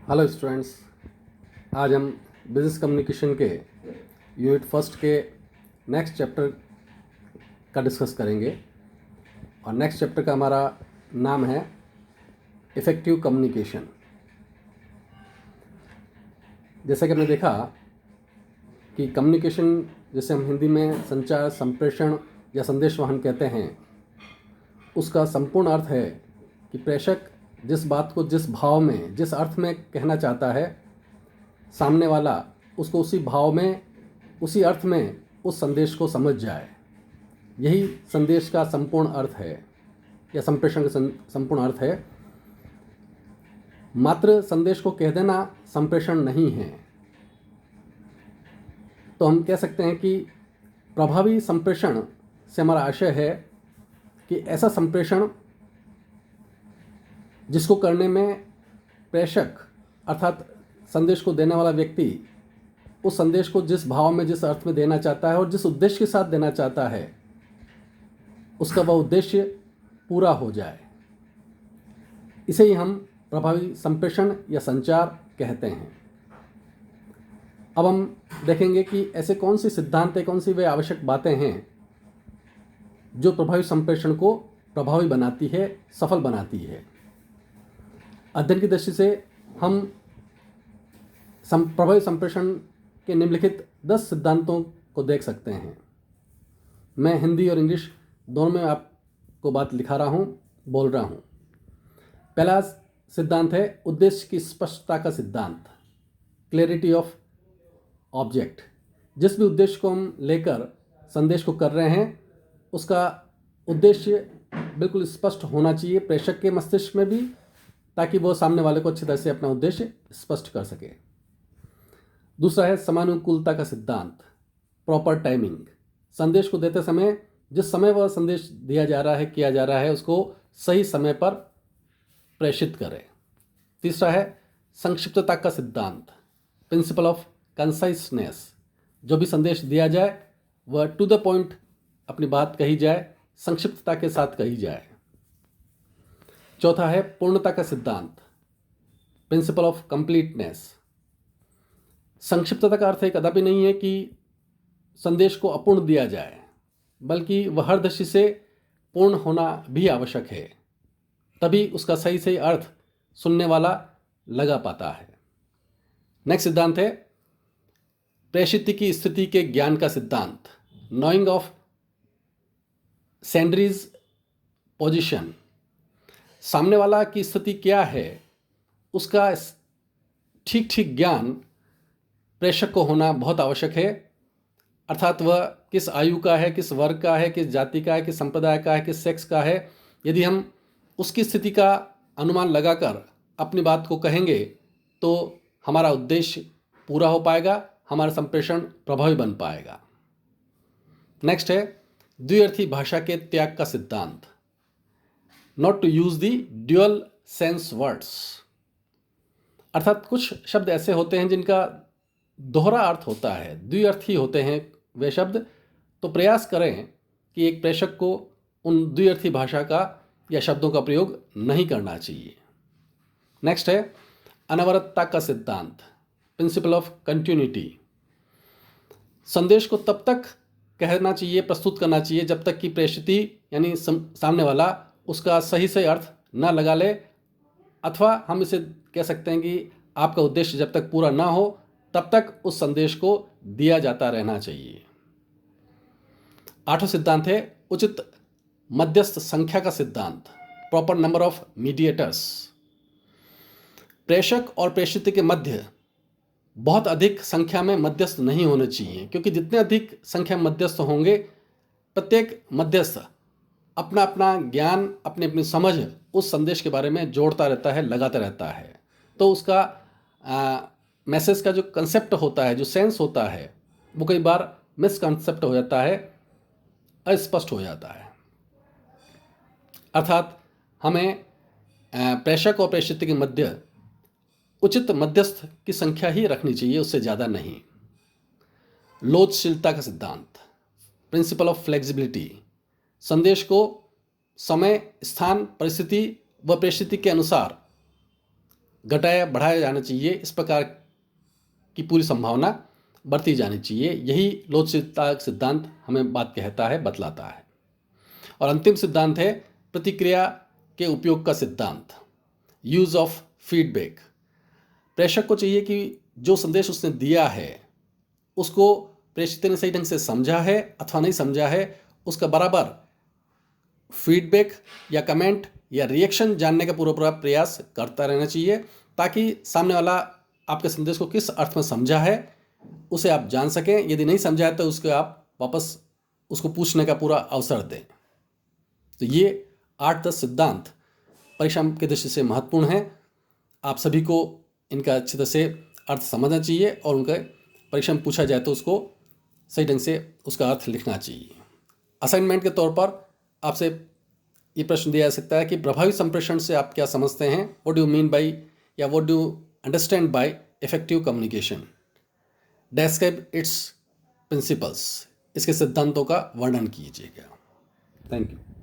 Hello students, आज हम business communication के यूनिट फर्स्ट के नेक्स्ट चैप्टर का डिस्कस करेंगे। और नेक्स्ट चैप्टर का हमारा नाम है इफ़ेक्टिव कम्युनिकेशन। जैसा कि हमने देखा कि कम्युनिकेशन, जैसे हम हिंदी में संचार, संप्रेषण या संदेशवहन कहते हैं, उसका संपूर्ण अर्थ है कि प्रेषक जिस बात को जिस भाव में, जिस अर्थ में कहना चाहता है, सामने वाला उसको उसी भाव में, उसी अर्थ में उस संदेश को समझ जाए। यही संदेश का संपूर्ण अर्थ है या संप्रेषण का संपूर्ण अर्थ है। मात्र संदेश को कह देना संप्रेषण नहीं है। तो हम कह सकते हैं कि प्रभावी संप्रेषण से हमारा आशय है कि ऐसा संप्रेषण जिसको करने में प्रेषक अर्थात संदेश को देने वाला व्यक्ति उस संदेश को जिस भाव में, जिस अर्थ में देना चाहता है और जिस उद्देश्य के साथ देना चाहता है, उसका वह उद्देश्य पूरा हो जाए। इसे ही हम प्रभावी संप्रेषण या संचार कहते हैं। अब हम देखेंगे कि ऐसे कौन सी सिद्धांत, कौन सी वे आवश्यक बातें हैं जो प्रभावी संप्रेषण को प्रभावी बनाती है, सफल बनाती है। अध्ययन की दृष्टि से हम प्रभावी संप्रेषण के निम्नलिखित 10 सिद्धांतों को देख सकते हैं। मैं हिंदी और इंग्लिश दोनों में आपको बात लिखा रहा हूँ, बोल रहा हूँ। पहला सिद्धांत है उद्देश्य की स्पष्टता का सिद्धांत, क्लैरिटी ऑफ ऑब्जेक्ट। जिस भी उद्देश्य को हम लेकर संदेश को कर रहे हैं, उसका उद्देश्य बिल्कुल स्पष्ट होना चाहिए प्रेषक के मस्तिष्क में भी, ताकि वो सामने वाले को अच्छी तरह से अपना उद्देश्य स्पष्ट कर सके। दूसरा है समानुकूलता का सिद्धांत, प्रॉपर टाइमिंग। संदेश को देते समय जिस समय वह संदेश दिया जा रहा है, किया जा रहा है, उसको सही समय पर प्रेषित करें। तीसरा है संक्षिप्तता का सिद्धांत, प्रिंसिपल ऑफ कंसाइसनेस। जो भी संदेश दिया जाए वह टू द पॉइंट अपनी बात कही जाए, संक्षिप्तता के साथ कही जाए। चौथा है पूर्णता का सिद्धांत, प्रिंसिपल ऑफ कंप्लीटनेस। संक्षिप्तता का अर्थ एक कदापि नहीं है कि संदेश को अपूर्ण दिया जाए, बल्कि वह हर दृष्टि से पूर्ण होना भी आवश्यक है, तभी उसका सही सही अर्थ सुनने वाला लगा पाता है। नेक्स्ट सिद्धांत है प्रेषित की स्थिति के ज्ञान का सिद्धांत, नोइंग ऑफ सेंडरीज पोजिशन। सामने वाला की स्थिति क्या है, उसका ठीक ठीक ज्ञान प्रेषक को होना बहुत आवश्यक है। अर्थात वह किस आयु का है, किस वर्ग का है, किस जाति का है, किस संप्रदाय का है, किस सेक्स का है। यदि हम उसकी स्थिति का अनुमान लगाकर अपनी बात को कहेंगे तो हमारा उद्देश्य पूरा हो पाएगा, हमारा संप्रेषण प्रभावी बन पाएगा। नेक्स्ट है द्विअर्थी भाषा के त्याग का सिद्धांत, not to use the dual sense words. अर्थात कुछ शब्द ऐसे होते हैं जिनका दोहरा अर्थ होता है, द्विअर्थी होते हैं वे शब्द। तो प्रयास करें कि एक प्रेषक को उन द्विअर्थी भाषा का या शब्दों का प्रयोग नहीं करना चाहिए। नेक्स्ट है अनवरतता का सिद्धांत, प्रिंसिपल ऑफ कंटिन्यूटी। संदेश को तब तक कहना चाहिए, प्रस्तुत करना चाहिए, जब तक कि प्रेषिती यानी सामने वाला उसका सही से अर्थ ना लगा ले, अथवा हम इसे कह सकते हैं कि आपका उद्देश्य जब तक पूरा ना हो तब तक उस संदेश को दिया जाता रहना चाहिए। आठवां सिद्धांत है उचित मध्यस्थ संख्या का सिद्धांत, प्रॉपर नंबर ऑफ मीडिएटर्स। प्रेषक और प्रेषित के मध्य बहुत अधिक संख्या में मध्यस्थ नहीं होने चाहिए, क्योंकि जितने अधिक संख्या में मध्यस्थ होंगे, प्रत्येक मध्यस्थ अपना अपना ज्ञान, अपनी अपनी समझ उस संदेश के बारे में जोड़ता रहता है, लगाता रहता है। तो उसका मैसेज का जो कंसेप्ट होता है, जो सेंस होता है, वो कई बार मिसकंसेप्ट हो जाता है, अस्पष्ट हो जाता है। अर्थात हमें प्रेषक और प्रेषित के मध्य उचित मध्यस्थ की संख्या ही रखनी चाहिए, उससे ज़्यादा नहीं। लोचशीलता का सिद्धांत, प्रिंसिपल ऑफ फ्लेक्सिबिलिटी। संदेश को समय, स्थान, परिस्थिति व परिस्थिति के अनुसार घटाया बढ़ाया जाना चाहिए, इस प्रकार की पूरी संभावना बरती जानी चाहिए। यही लोचदायता सिद्धांत हमें बात कहता है, बतलाता है। और अंतिम सिद्धांत है प्रतिक्रिया के उपयोग का सिद्धांत, यूज ऑफ फीडबैक। प्रेषक को चाहिए कि जो संदेश उसने दिया है उसको प्रेषित ने सही ढंग से समझा है अथवा नहीं समझा है, उसका बराबर फीडबैक या कमेंट या रिएक्शन जानने का पूरा प्रयास करता रहना चाहिए, ताकि सामने वाला आपके संदेश को किस अर्थ में समझा है उसे आप जान सकें। यदि नहीं समझा है तो उसके आप वापस उसको पूछने का पूरा अवसर दें। तो ये 8-10 सिद्धांत परीक्षा की दृष्टि से महत्वपूर्ण हैं। आप सभी को इनका अच्छी तरह से अर्थ समझना चाहिए और उनका परीक्षा में पूछा जाए तो उसको सही ढंग से उसका अर्थ लिखना चाहिए। असाइनमेंट के तौर पर आपसे ये प्रश्न दिया जा सकता है कि प्रभावी संप्रेषण से आप क्या समझते हैं, व्हाट डू मीन बाय या what do understand by effective communication, describe it's principles. इसके सिद्धांतों का वर्णन कीजिएगा। Thank you.